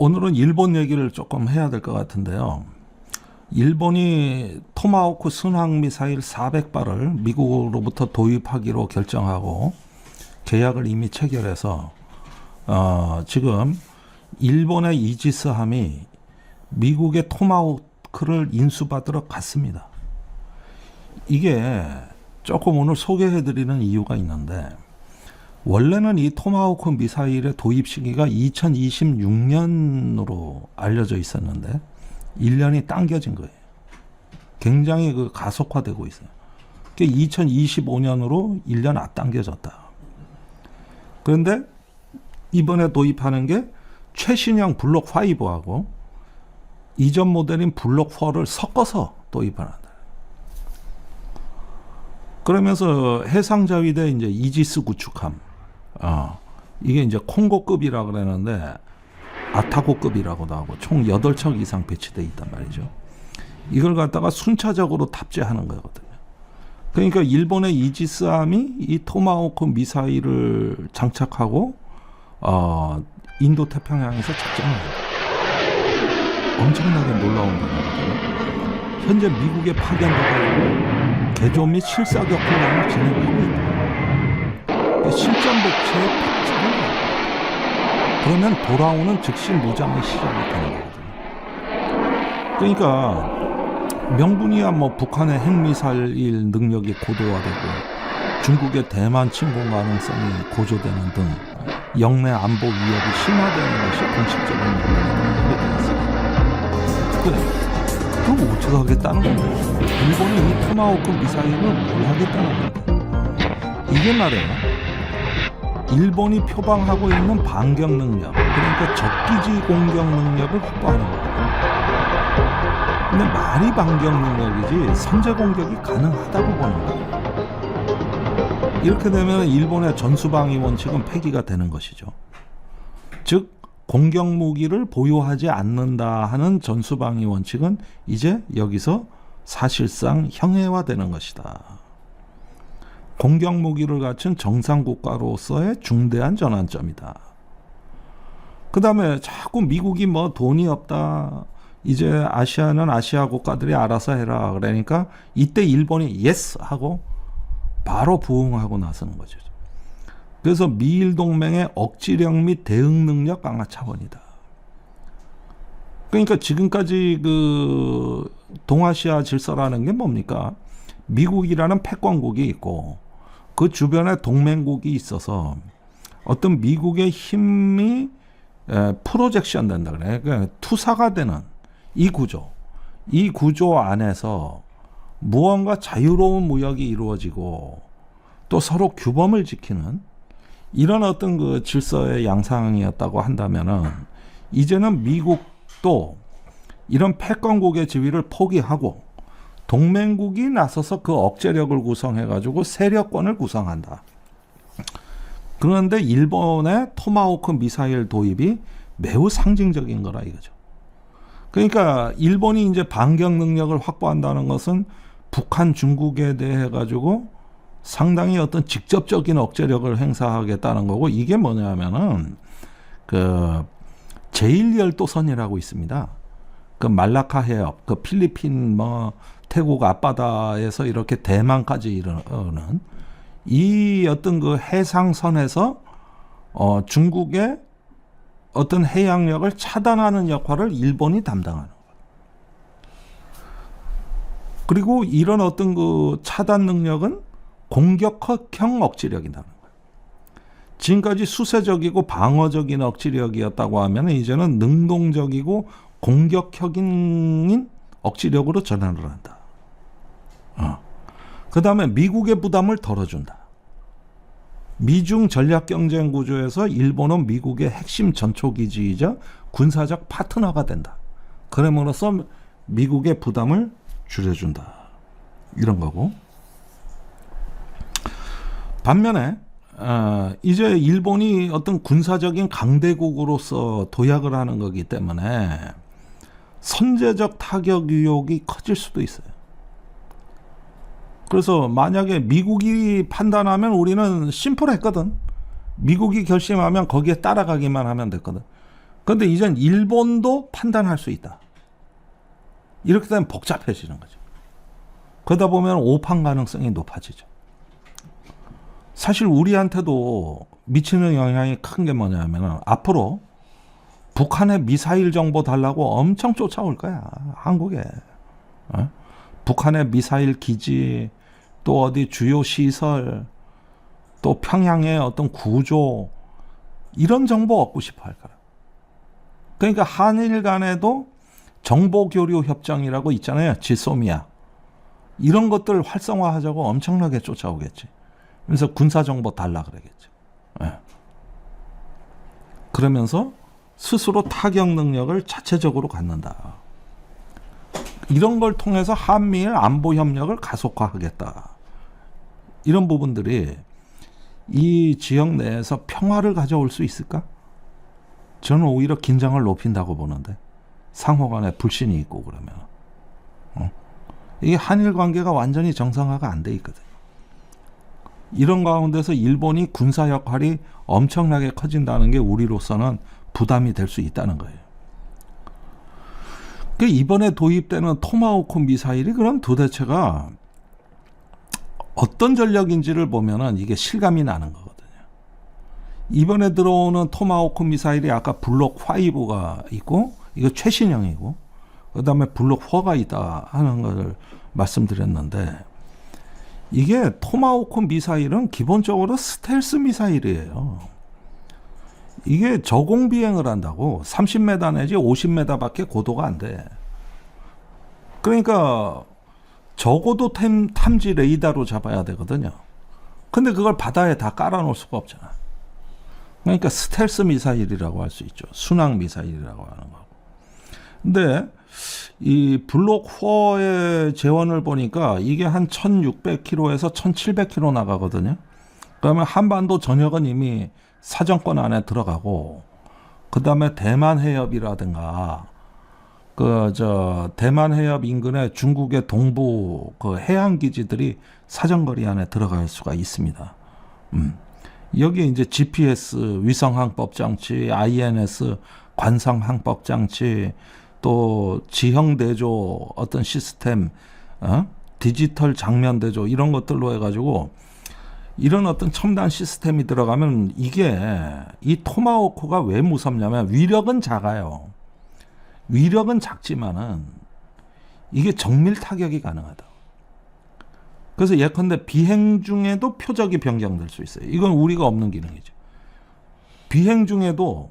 오늘은 일본 얘기를 조금 해야 될 것 같은데요. 일본이 토마호크 순항미사일 400발을 미국으로부터 도입하기로 결정하고 계약을 이미 체결해서 지금 일본의 이지스함이 미국의 토마호크를 인수받으러 갔습니다. 이게 조금 오늘 소개해드리는 이유가 있는데, 원래는 이 토마호크 미사일의 도입 시기가 2026년으로 알려져 있었는데 1년이 당겨진 거예요. 굉장히 가속화되고 있어요. 그게 2025년으로 1년 앞당겨졌다. 그런데 이번에 도입하는 게 최신형 블록 5하고 이전 모델인 블록 4를 섞어서 도입을 한다. 그러면서 해상자위대 이제 이지스 구축함, 이게 이제 콩고급이라 그러는데 아타고급이라고도 하고 총 8척 이상 배치되어 있단 말이죠. 이걸 갖다가 순차적으로 탑재하는 거거든요. 그러니까 일본의 이지스함이 이 토마호크 미사일을 장착하고 인도 태평양에서 작전을 합니다. 엄청나게 놀라운 거거든요. 현재 미국에 파견돼가지고 개조 및 실사격 훈련을 진행하고 있다. 실전 배치에 박차를 가요. 그러면 돌아오는 즉시 무장이 시작이 되는 거거든요. 그러니까 명분이야 뭐 북한의 핵미사일 능력이 고도화되고 중국의 대만 침공 가능성이 고조되는 등 영내 안보 위협이 심화되는 것이 공식적인 명분이 되어 있습니다. 그럼 어떻게 하겠다는 건데? 일본이 이 토마호크 미사일을 뭘 하겠다는 건데? 이게 말이에요. 일본이 표방하고 있는 반격 능력, 그러니까 적기지 공격 능력을 확보하는 거거든요. 근데 말이 반격 능력이지 선제 공격이 가능하다고 보는 거예요. 이렇게 되면 일본의 전수방위 원칙은 폐기가 되는 것이죠. 즉 공격 무기를 보유하지 않는다 하는 전수방위 원칙은 이제 여기서 사실상 형해화되는 것이다. 공격 무기를 갖춘 정상 국가로서의 중대한 전환점이다. 그 다음에 자꾸 미국이 뭐 돈이 없다, 이제 아시아는 아시아 국가들이 알아서 해라 그러니까 이때 일본이 예스 하고 바로 부응하고 나서는 거죠. 그래서 미일 동맹의 억지력 및 대응 능력 강화 차원이다. 그러니까 지금까지 동아시아 질서라는 게 뭡니까? 미국이라는 패권국이 있고 그 주변에 동맹국이 있어서 어떤 미국의 힘이 프로젝션 된다 그래. 그러니까 투사가 되는 이 구조 안에서 무언가 자유로운 무역이 이루어지고 또 서로 규범을 지키는 이런 어떤 질서의 양상이었다고 한다면은 이제는 미국도 이런 패권국의 지위를 포기하고 동맹국이 나서서 그 억제력을 구성해가지고 세력권을 구성한다. 그런데 일본의 토마호크 미사일 도입이 매우 상징적인 거라 이거죠. 그러니까 일본이 이제 반격 능력을 확보한다는 것은 북한, 중국에 대해 가지고 상당히 어떤 직접적인 억제력을 행사하겠다는 거고, 이게 뭐냐면은 제1열도선이라고 있습니다. 말라카 해협, 필리핀 태국 앞바다에서 이렇게 대만까지 이르는 이 어떤 해상선에서 중국의 어떤 해양력을 차단하는 역할을 일본이 담당하는 거예요. 그리고 이런 어떤 차단 능력은 공격형 억지력이라는 거예요. 지금까지 수세적이고 방어적인 억지력이었다고 하면 이제는 능동적이고 공격형인 억지력으로 전환을 한다. 그 다음에 미국의 부담을 덜어준다. 미중 전략 경쟁 구조에서 일본은 미국의 핵심 전초기지이자 군사적 파트너가 된다. 그럼으로써 미국의 부담을 줄여준다. 이런 거고. 반면에 이제 일본이 어떤 군사적인 강대국으로서 도약을 하는 거기 때문에 선제적 타격 의혹이 커질 수도 있어요. 그래서 만약에 미국이 판단하면 우리는 심플했거든. 미국이 결심하면 거기에 따라가기만 하면 됐거든. 그런데 이젠 일본도 판단할 수 있다. 이렇게 되면 복잡해지는 거죠. 그러다 보면 오판 가능성이 높아지죠. 사실 우리한테도 미치는 영향이 큰 게 뭐냐면 앞으로 북한의 미사일 정보 달라고 엄청 쫓아올 거야. 한국에. 북한의 미사일 기지, 또 어디 주요 시설, 또 평양의 어떤 구조, 이런 정보 얻고 싶어 할 거야. 그러니까 한일 간에도 정보교류 협정이라고 있잖아요. 지소미아. 이런 것들 활성화하자고 엄청나게 쫓아오겠지. 그래서 군사정보 달라 그러겠죠. 그러면서 스스로 타격 능력을 자체적으로 갖는다. 이런 걸 통해서 한미일 안보 협력을 가속화하겠다. 이런 부분들이 이 지역 내에서 평화를 가져올 수 있을까? 저는 오히려 긴장을 높인다고 보는데, 상호 간에 불신이 있고 그러면 이게 한일 관계가 완전히 정상화가 안 돼 있거든요. 이런 가운데서 일본이 군사 역할이 엄청나게 커진다는 게 우리로서는 부담이 될 수 있다는 거예요. 이번에 도입되는 토마호크 미사일이 그럼 도대체가 어떤 전력인지를 보면은 이게 실감이 나는 거거든요. 이번에 들어오는 토마호크 미사일이 아까 블록 5가 있고, 이거 최신형이고, 그 다음에 블록 4가 있다 하는 걸 말씀드렸는데, 이게 토마호크 미사일은 기본적으로 스텔스 미사일이에요. 이게 저공 비행을 한다고 30m 내지 50m밖에 고도가 안 돼. 그러니까 적어도 탐지 레이더로 잡아야 되거든요. 근데 그걸 바다에 다 깔아놓을 수가 없잖아. 그러니까 스텔스 미사일이라고 할 수 있죠. 순항 미사일이라고 하는 거고. 근데 이 블록 4의 재원을 보니까 이게 한 1600km에서 1700km 나가거든요. 그러면 한반도 전역은 이미 사정권 안에 들어가고, 그 다음에 대만 해협이라든가, 대만 해협 인근의 중국의 동부 그 해양 기지들이 사정거리 안에 들어갈 수가 있습니다. 여기 이제 GPS 위성 항법 장치, INS 관상 항법 장치, 또 지형 대조 어떤 시스템, 디지털 장면 대조 이런 것들로 해가지고 이런 어떤 첨단 시스템이 들어가면 이게 이 토마호크가 왜 무섭냐면 위력은 작아요. 위력은 작지만은 이게 정밀 타격이 가능하다. 그래서 예컨대 비행 중에도 표적이 변경될 수 있어요. 이건 우리가 없는 기능이죠. 비행 중에도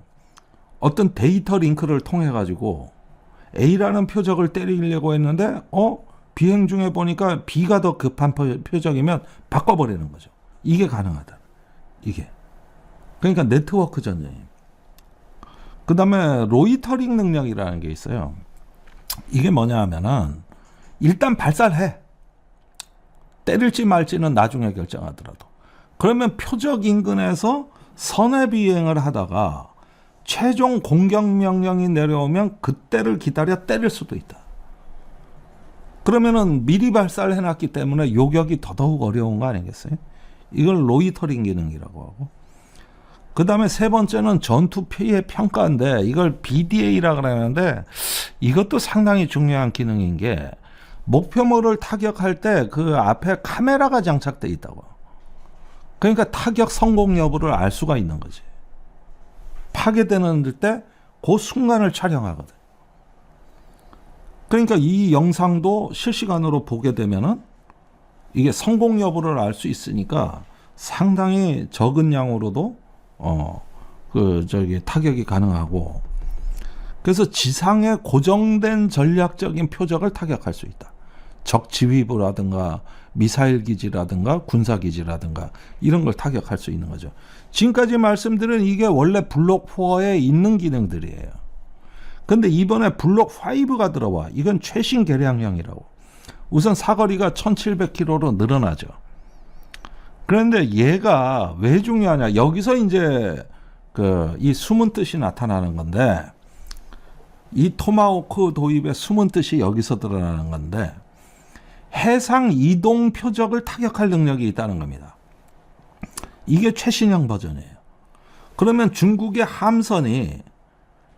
어떤 데이터 링크를 통해 가지고 A라는 표적을 때리려고 했는데 비행 중에 보니까 B가 더 급한 표적이면 바꿔버리는 거죠. 이게 가능하다. 이게. 그러니까 네트워크 전쟁이에요. 그 다음에 로이터링 능력이라는 게 있어요. 이게 뭐냐 하면은 일단 발사를 해. 때릴지 말지는 나중에 결정하더라도. 그러면 표적 인근에서 선회 비행을 하다가 최종 공격 명령이 내려오면 그때를 기다려 때릴 수도 있다. 그러면은 미리 발사를 해놨기 때문에 요격이 더더욱 어려운 거 아니겠어요? 이걸 로이터링 기능이라고 하고. 그 다음에 세 번째는 전투 피해 평가인데 이걸 BDA라고 하는데 이것도 상당히 중요한 기능인 게 목표물을 타격할 때 그 앞에 카메라가 장착돼 있다고. 그러니까 타격 성공 여부를 알 수가 있는 거지. 파괴되는 때 그 순간을 촬영하거든. 그러니까 이 영상도 실시간으로 보게 되면은 이게 성공 여부를 알 수 있으니까 상당히 적은 양으로도 타격이 가능하고, 그래서 지상에 고정된 전략적인 표적을 타격할 수 있다. 적 지휘부라든가 미사일 기지라든가 군사 기지라든가 이런 걸 타격할 수 있는 거죠. 지금까지 말씀드린 이게 원래 블록 4에 있는 기능들이에요. 근데 이번에 블록 5가 들어와. 이건 최신 개량형이라고. 우선 사거리가 1700km로 늘어나죠. 그런데 얘가 왜 중요하냐? 여기서 이제 이 숨은 뜻이 나타나는 건데, 이 토마호크 도입의 숨은 뜻이 여기서 드러나는 건데, 해상 이동 표적을 타격할 능력이 있다는 겁니다. 이게 최신형 버전이에요. 그러면 중국의 함선이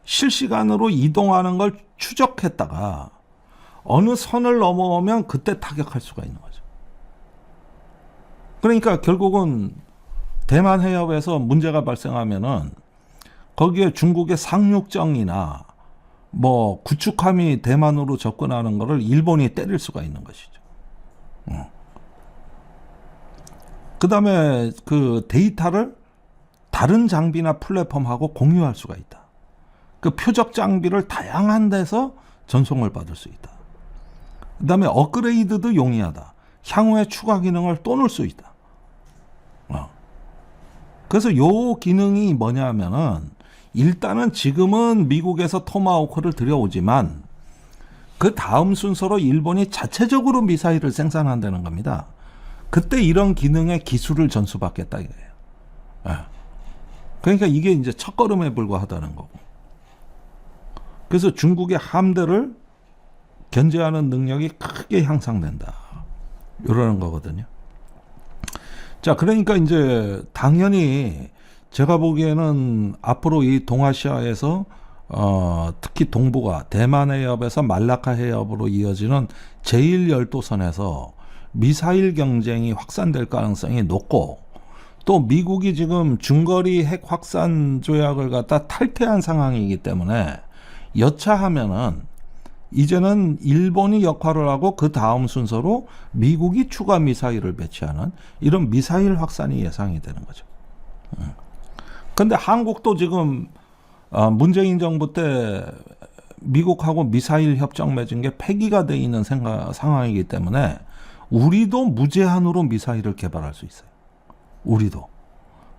실시간으로 이동하는 걸 추적했다가 어느 선을 넘어오면 그때 타격할 수가 있는 거죠. 그러니까 결국은 대만 해협에서 문제가 발생하면은 거기에 중국의 상륙정이나 뭐 구축함이 대만으로 접근하는 것을 일본이 때릴 수가 있는 것이죠. 그다음에 그 데이터를 다른 장비나 플랫폼하고 공유할 수가 있다. 그 표적 장비를 다양한 데서 전송을 받을 수 있다. 그다음에 업그레이드도 용이하다. 향후에 추가 기능을 또 넣을 수 있다. 그래서 요 기능이 뭐냐면은 일단은 지금은 미국에서 토마호크를 들여오지만 그 다음 순서로 일본이 자체적으로 미사일을 생산한다는 겁니다. 그때 이런 기능의 기술을 전수받겠다 이거예요. 그러니까 이게 이제 첫걸음에 불과하다는 거고. 그래서 중국의 함대를 견제하는 능력이 크게 향상된다. 이러는 거거든요. 자, 그러니까 이제 당연히 제가 보기에는 앞으로 이 동아시아에서 특히 동북아, 대만 해협에서 말라카 해협으로 이어지는 제1열도선에서 미사일 경쟁이 확산될 가능성이 높고 또 미국이 지금 중거리 핵 확산 조약을 갖다 탈퇴한 상황이기 때문에 여차하면은 이제는 일본이 역할을 하고 그 다음 순서로 미국이 추가 미사일을 배치하는 이런 미사일 확산이 예상이 되는 거죠. 그런데 한국도 지금 문재인 정부 때 미국하고 미사일 협정 맺은 게 폐기가 돼 있는 상황이기 때문에 우리도 무제한으로 미사일을 개발할 수 있어요. 우리도.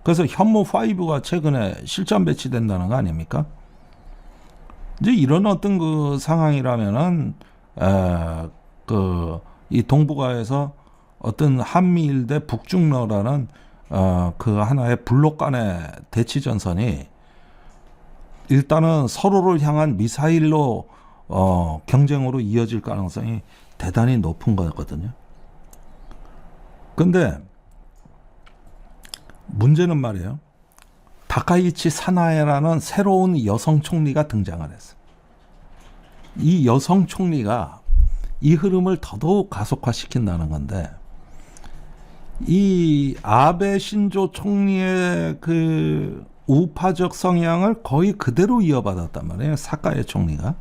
그래서 현무5가 최근에 실전 배치된다는 거 아닙니까? 이제 이런 어떤 그 상황이라면은 이 동북아에서 어떤 한미일 대 북중러라는 그 하나의 블록 간의 대치 전선이 일단은 서로를 향한 미사일로 경쟁으로 이어질 가능성이 대단히 높은 거거든요. 근데 문제는 말이에요. 다카이치 사나에라는 새로운 여성 총리가 등장을 했어요. 이 여성 총리가 이 흐름을 더더욱 가속화시킨다는 건데 이 아베 신조 총리의 그 우파적 성향을 거의 그대로 이어받았단 말이에요. 사카에 총리가.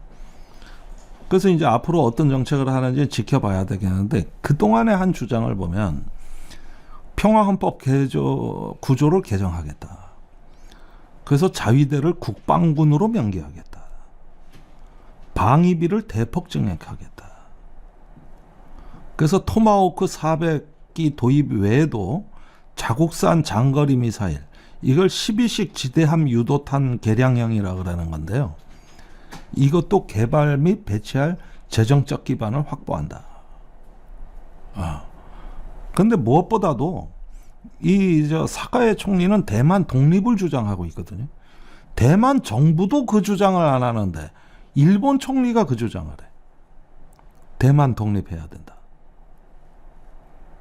그래서 이제 앞으로 어떤 정책을 하는지 지켜봐야 되겠는데 그동안의 한 주장을 보면 평화헌법 구조를 개정하겠다. 그래서 자위대를 국방군으로 명기하겠다. 방위비를 대폭 증액하겠다. 그래서 토마호크 400기 도입 외에도 자국산 장거리 미사일 이걸 12식 지대함 유도탄 개량형이라고 그러는 건데요. 이것도 개발 및 배치할 재정적 기반을 확보한다. 그런데 무엇보다도 사카에 총리는 대만 독립을 주장하고 있거든요. 대만 정부도 그 주장을 안 하는데 일본 총리가 그 주장을 해. 대만 독립해야 된다.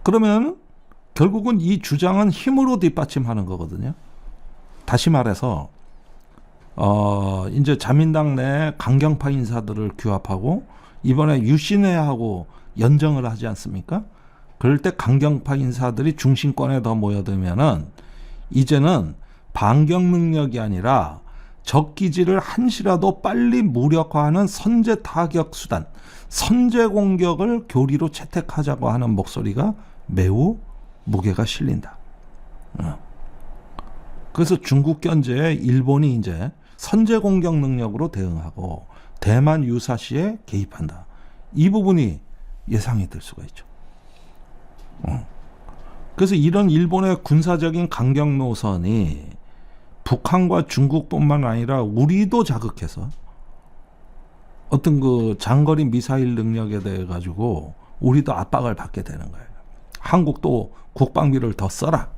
그러면 결국은 이 주장은 힘으로 뒷받침하는 거거든요. 다시 말해서 이제 자민당 내 강경파 인사들을 규합하고 이번에 유신회하고 연정을 하지 않습니까? 그럴 때 강경파 인사들이 중심권에 더 모여들면은 이제는 반격 능력이 아니라 적 기지를 한시라도 빨리 무력화하는 선제 타격 수단, 선제 공격을 교리로 채택하자고 하는 목소리가 매우 무게가 실린다. 그래서 중국 견제에 일본이 이제 선제 공격 능력으로 대응하고 대만 유사시에 개입한다. 이 부분이 예상이 될 수가 있죠. 그래서 이런 일본의 군사적인 강경 노선이 북한과 중국뿐만 아니라 우리도 자극해서 어떤 그 장거리 미사일 능력에 대해 가지고 우리도 압박을 받게 되는 거예요. 한국도 국방비를 더 써라.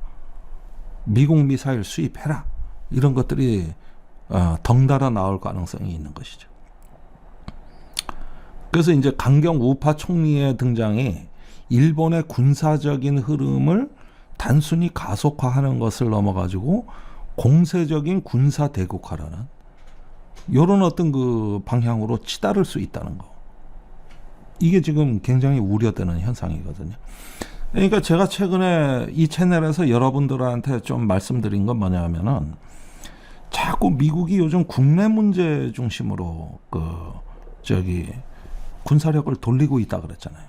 미국 미사일 수입해라. 이런 것들이 덩달아 나올 가능성이 있는 것이죠. 그래서 이제 강경 우파 총리의 등장이 일본의 군사적인 흐름을 단순히 가속화하는 것을 넘어가지고 공세적인 군사 대국화라는 이런 어떤 그 방향으로 치달을 수 있다는 거. 이게 지금 굉장히 우려되는 현상이거든요. 그러니까 제가 최근에 이 채널에서 여러분들한테 좀 말씀드린 건 뭐냐면은 자꾸 미국이 요즘 국내 문제 중심으로 군사력을 돌리고 있다 그랬잖아요.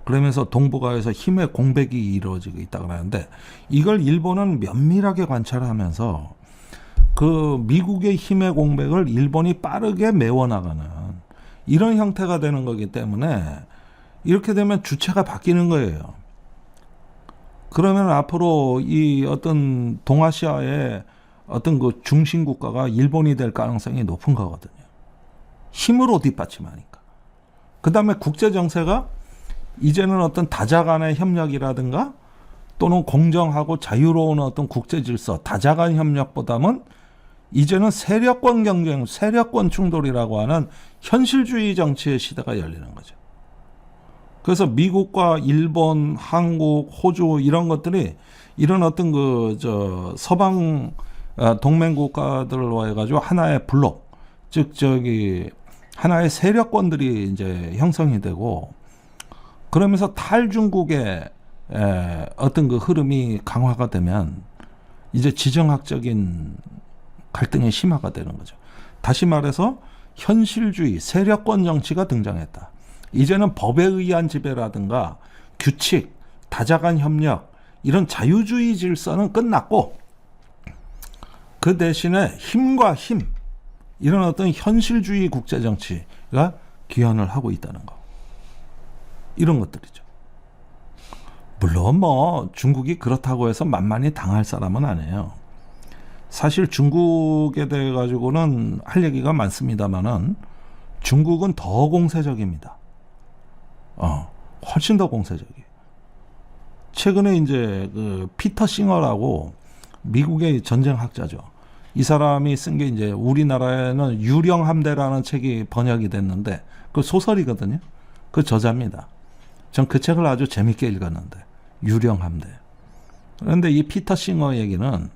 그러면서 동북아에서 힘의 공백이 이루어지고 있다 그러는데 이걸 일본은 면밀하게 관찰하면서 그 미국의 힘의 공백을 일본이 빠르게 메워나가는 이런 형태가 되는 거기 때문에 이렇게 되면 주체가 바뀌는 거예요. 그러면 앞으로 이 어떤 동아시아의 어떤 그 중심 국가가 일본이 될 가능성이 높은 거거든요. 힘으로 뒷받침하니까. 그 다음에 국제 정세가 이제는 어떤 다자 간의 협력이라든가 또는 공정하고 자유로운 어떤 국제 질서, 다자 간 협력보다는 이제는 세력권 경쟁, 세력권 충돌이라고 하는 현실주의 정치의 시대가 열리는 거죠. 그래서 미국과 일본, 한국, 호주 이런 것들이 이런 어떤 서방 동맹 국가들로 해가지고 하나의 블록, 즉 하나의 세력권들이 이제 형성이 되고 그러면서 탈중국의 어떤 그 흐름이 강화가 되면 이제 지정학적인 갈등이 심화가 되는 거죠. 다시 말해서 현실주의, 세력권 정치가 등장했다. 이제는 법에 의한 지배라든가 규칙, 다자간 협력 이런 자유주의 질서는 끝났고 그 대신에 힘과 힘 이런 어떤 현실주의 국제정치가 기원을 하고 있다는 거. 이런 것들이죠. 물론 뭐 중국이 그렇다고 해서 만만히 당할 사람은 아니에요. 사실 중국에 대해 가지고는 할 얘기가 많습니다만은 중국은 더 공세적입니다. 훨씬 더 공세적이에요. 최근에 이제 그 피터 싱어라고 미국의 전쟁학자죠. 이 사람이 쓴 게 이제 우리나라에는 유령함대라는 책이 번역이 됐는데 그 소설이거든요. 그 저자입니다. 전 그 책을 아주 재밌게 읽었는데 유령함대. 그런데 이 피터 싱어 얘기는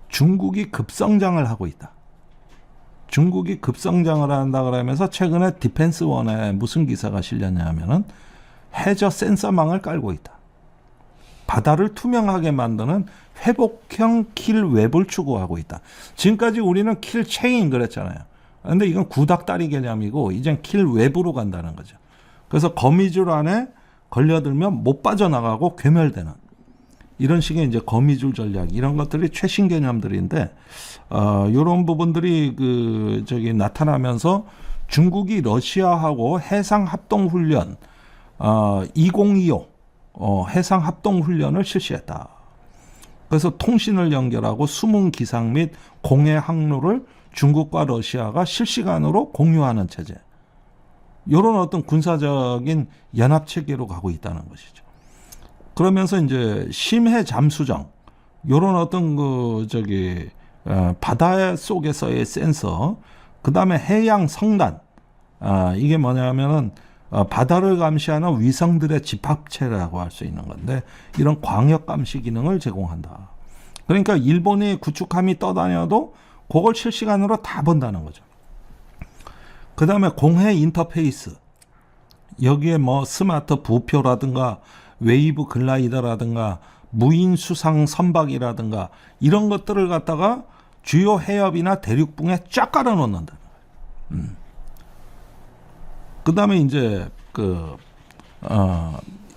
중국이 급성장을 하고 있다. 중국이 급성장을 한다 그러면서 최근에 디펜스 원에 무슨 기사가 실렸냐면은 해저 센서망을 깔고 있다. 바다를 투명하게 만드는 회복형 킬 웹을 추구하고 있다. 지금까지 우리는 킬 체인 그랬잖아요. 그런데 이건 구닥다리 개념이고 이젠 킬 웹으로 간다는 거죠. 그래서 거미줄 안에 걸려들면 못 빠져나가고 괴멸되는 이런 식의 이제 거미줄 전략 이런 것들이 최신 개념들인데 이런 부분들이 나타나면서 중국이 러시아하고 해상 합동 훈련 2025 해상 합동 훈련을 실시했다. 그래서 통신을 연결하고 수문 기상 및 공해 항로를 중국과 러시아가 실시간으로 공유하는 체제. 이런 어떤 군사적인 연합 체계로 가고 있다는 것이죠. 그러면서 이제 심해 잠수정, 이런 어떤 바다 속에서의 센서, 그 다음에 해양 성단, 이게 뭐냐면은 바다를 감시하는 위성들의 집합체라고 할 수 있는 건데 이런 광역 감시 기능을 제공한다. 그러니까 일본의 구축함이 떠다녀도 그걸 실시간으로 다 본다는 거죠. 그 다음에 공해 인터페이스, 여기에 뭐 스마트 부표라든가 웨이브 글라이더라든가 무인 수상 선박이라든가 이런 것들을 갖다가 주요 해협이나 대륙붕에 쫙 깔아 놓는다. 그 다음에 이제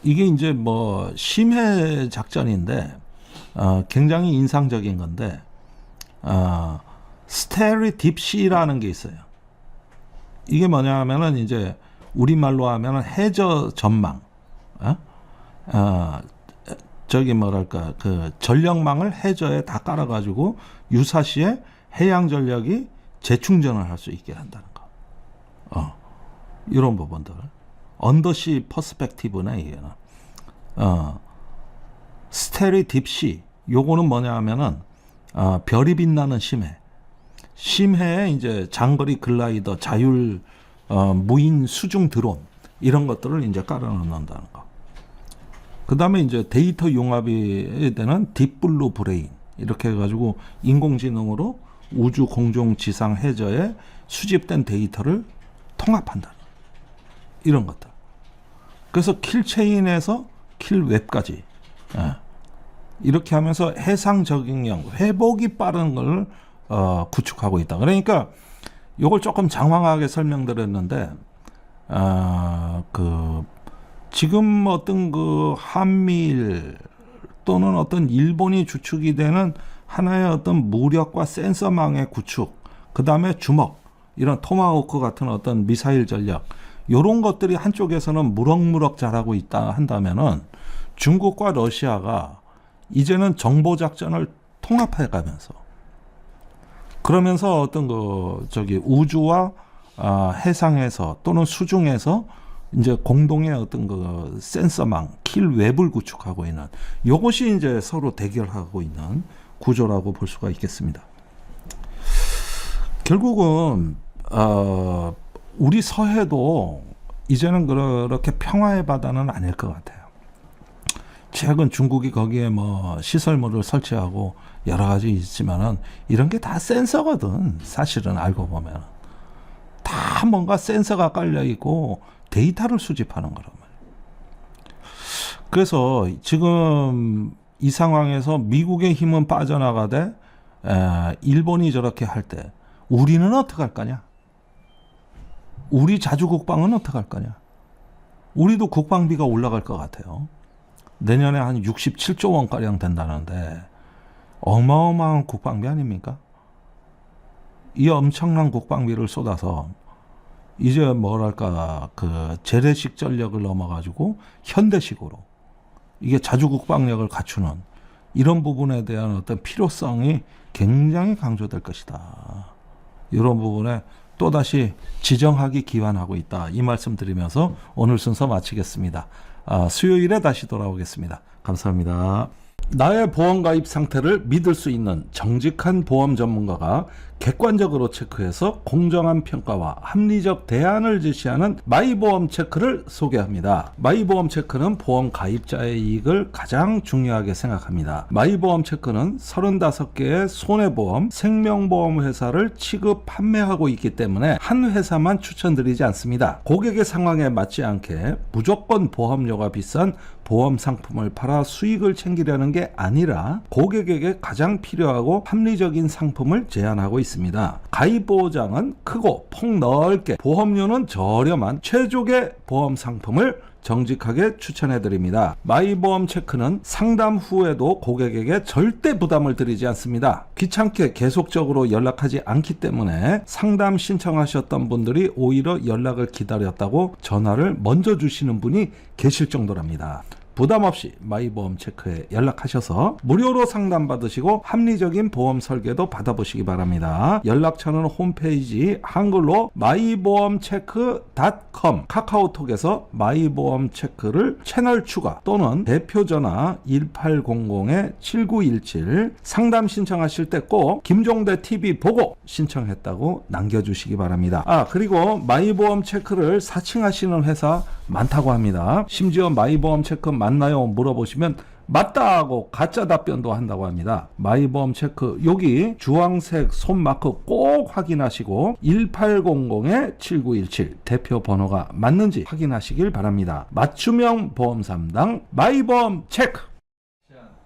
이게 이제 뭐 심해 작전인데 굉장히 인상적인 건데 스테리 딥시라는 게 있어요. 이게 뭐냐 하면은 이제 우리말로 하면은 해저 전망, 전력망을 해저에 다 깔아가지고 유사시에 해양 전력이 재충전을 할 수 있게 한다는 거. 이런 부분들. 언더시 퍼스펙티브네, 이게는. 스테리 딥시, 요거는 뭐냐 하면은, 별이 빛나는 심해. 심해에 이제 장거리 글라이더, 자율, 무인 수중 드론, 이런 것들을 이제 깔아놓는다는 거. 그 다음에 이제 데이터 융합이 되는 딥블루 브레인. 이렇게 해가지고 인공지능으로 우주, 공중, 지상, 해저에 수집된 데이터를 통합한다. 이런 것들. 그래서 킬체인에서 킬웹까지 이렇게 하면서 해상 적응형, 회복이 빠른 걸 구축하고 있다. 그러니까 이걸 조금 장황하게 설명드렸는데 지금 어떤 그 한미일 또는 어떤 일본이 주축이 되는 하나의 어떤 무력과 센서망의 구축, 그 다음에 주먹, 이런 토마호크 같은 어떤 미사일 전략, 이런 것들이 한쪽에서는 무럭무럭 자라고 있다 한다면은 중국과 러시아가 이제는 정보작전을 통합해가면서 그러면서 어떤 우주와 해상에서 또는 수중에서 이제 공동의 어떤 그 센서망, 킬웹을 구축하고 있는, 이것이 이제 서로 대결하고 있는 구조라고 볼 수가 있겠습니다. 결국은 우리 서해도 이제는 그렇게 평화의 바다는 아닐 것 같아요. 최근 중국이 거기에 뭐 시설물을 설치하고 여러 가지 있지만은 이런 게 다 센서거든. 사실은 알고 보면 다 뭔가 센서가 깔려 있고 데이터를 수집하는 거란 말이에요. 그래서 지금 이 상황에서 미국의 힘은 빠져나가되 일본이 저렇게 할 때 우리는 어떻게 할 거냐? 우리 자주국방은 어떻게 할 거냐? 우리도 국방비가 올라갈 것 같아요. 내년에 한 67조 원가량 된다는데 어마어마한 국방비 아닙니까? 이 엄청난 국방비를 쏟아서 이제 뭐랄까 그 재래식 전력을 넘어가지고 현대식으로 이게 자주국방력을 갖추는 이런 부분에 대한 어떤 필요성이 굉장히 강조될 것이다. 이런 부분에 또다시 지정하기 기원하고 있다. 이 말씀 드리면서 오늘 순서 마치겠습니다. 수요일에 다시 돌아오겠습니다. 감사합니다. 나의 보험 가입 상태를 믿을 수 있는 정직한 보험 전문가가 객관적으로 체크해서 공정한 평가와 합리적 대안을 제시하는 마이보험 체크를 소개합니다. 마이보험 체크는 보험 가입자의 이익을 가장 중요하게 생각합니다. 마이보험 체크는 35개의 손해보험, 생명보험 회사를 취급 판매하고 있기 때문에 한 회사만 추천드리지 않습니다. 고객의 상황에 맞지 않게 무조건 보험료가 비싼 보험 상품을 팔아 수익을 챙기려는 게 아니라 고객에게 가장 필요하고 합리적인 상품을 제안하고 있습니다. 가입 보장은 크고 폭넓게, 보험료는 저렴한 최적의 보험 상품을 정직하게 추천해드립니다. 마이보험 체크는 상담 후에도 고객에게 절대 부담을 드리지 않습니다. 귀찮게 계속적으로 연락하지 않기 때문에 상담 신청하셨던 분들이 오히려 연락을 기다렸다고 전화를 먼저 주시는 분이 계실 정도랍니다. 부담 없이 마이보험 체크에 연락하셔서 무료로 상담받으시고 합리적인 보험 설계도 받아보시기 바랍니다. 연락처는 홈페이지 한글로 마이보험체크.com, 카카오톡에서 마이보험 체크를 채널 추가 또는 대표 전화 1800-7917 상담 신청하실 때 꼭 김종대 TV 보고 신청했다고 남겨주시기 바랍니다. 그리고 마이보험 체크를 사칭하시는 회사 많다고 합니다. 심지어 마이보험 체크 맞나요? 물어보시면 맞다 하고 가짜 답변도 한다고 합니다. 마이보험 체크 여기 주황색 손마크 꼭 확인하시고 1800-7917 대표 번호가 맞는지 확인하시길 바랍니다. 맞춤형 보험 3당 마이보험 체크.